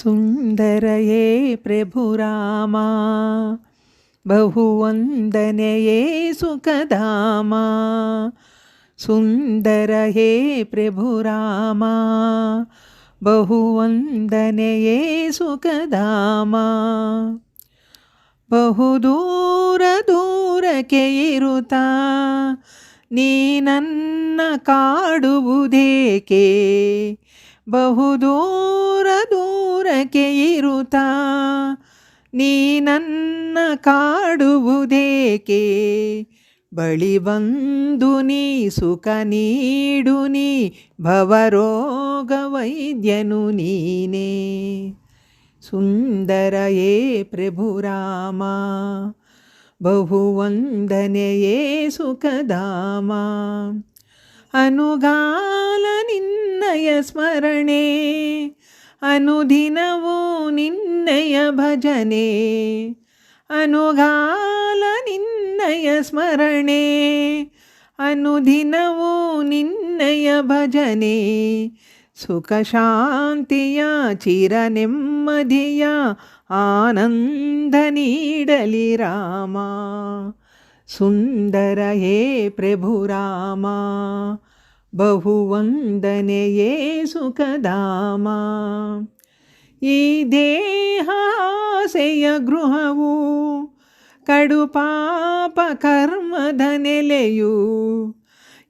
ಸುಂದರಯೇ ಪ್ರಭುರಾಮ ಬಹುವಂದನೆಯೇ ಸುಖಧಾಮ. ಸುಂದರಯೇ ಪ್ರಭುರಾಮ ಬಹುವಂದನೆಯೇ ಸುಖಧಾಮ. ಬಹುದೂರ ದೂರಕ್ಕೆ ಇರುತ್ತಾ ನೀ ನನ್ನ ಕಾಡುವುದೇಕೆ. ಬಹುದೂರ ದೂರಕ್ಕೆ ಇರುತ್ತಾ ನೀ ನನ್ನ ಕಾಡುವುದೇಕೆ. ಬಳಿ ಬಂದು ನೀ ಸುಖ ನೀಡು ನೀ ಭವರೋಗ ವೈದ್ಯನು ನೀನೇ. ಸುಂದರಯೇ ಪ್ರಭುರಾಮ ಬಹುವಂದನೆಯೇ ಸುಖಧಾಮ. ಅನುಗಾಲ ನಿನ್ನಯ ಸ್ಮರಣೆ ಅನುದಿನವೂ ನಿನ್ನಯ ಭಜನೆ. ಅನುಗಾಲ ನಿನ್ನಯ ಸ್ಮರಣೆ ಅನುದಿನವೂ ನಿನ್ನಯ ಭಜನೆ. ಸುಖ ಶಾಂತಿಯ ಚಿರ ನೆಮ್ಮದಿಯ ಆನಂದ ನೀಡಲಿ ರಾಮ. ಸುಂದರಯೇ ಪ್ರಭುರಾಮ ಬಹುವಂದನೆಯೇ ಸುಖಧಾಮ. ಈ ದೇಹ ಆಸೆಯ ಗೃಹವು ಕಡು ಪಾಪ ಕರ್ಮದ ನೆಲೆಯು.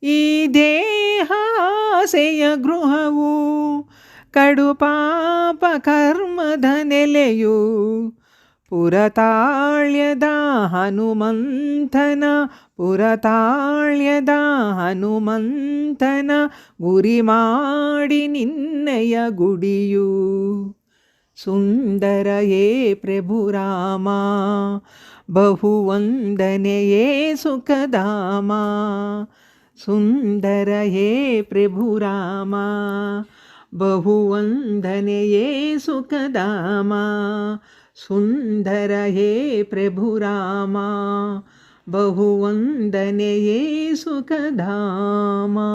ಈ ದೇಹ ಆಸೆಯ ಗೃಹವು ಕಡು ಪಾಪ ಕರ್ಮದ ನೆಲೆಯು. ಪುರತಾಳ್ಯದ ಹನುಮಂತನ ಪುರತಾಳ್ಯದ ಹನುಮಂತನ ಗುರಿ ಮಾಡಿ ನಿನ್ನಯ ಗುಡಿಯು. ಸುಂದರಯೇ ಪ್ರಭುರಾಮ ಬಹುವಂದನೆಯೇ ಸುಖಧಾಮ. ಸುಂದರಯೇ ಪ್ರಭುರಾಮ ಬಹುವಂದನೆಯೇ ಸುಖಧಾಮ. ಸುಂದರಯೇ ಪ್ರಭುರಾಮ ಬಹುವಂದನೆಯೇ ಸುಖಧಾಮ.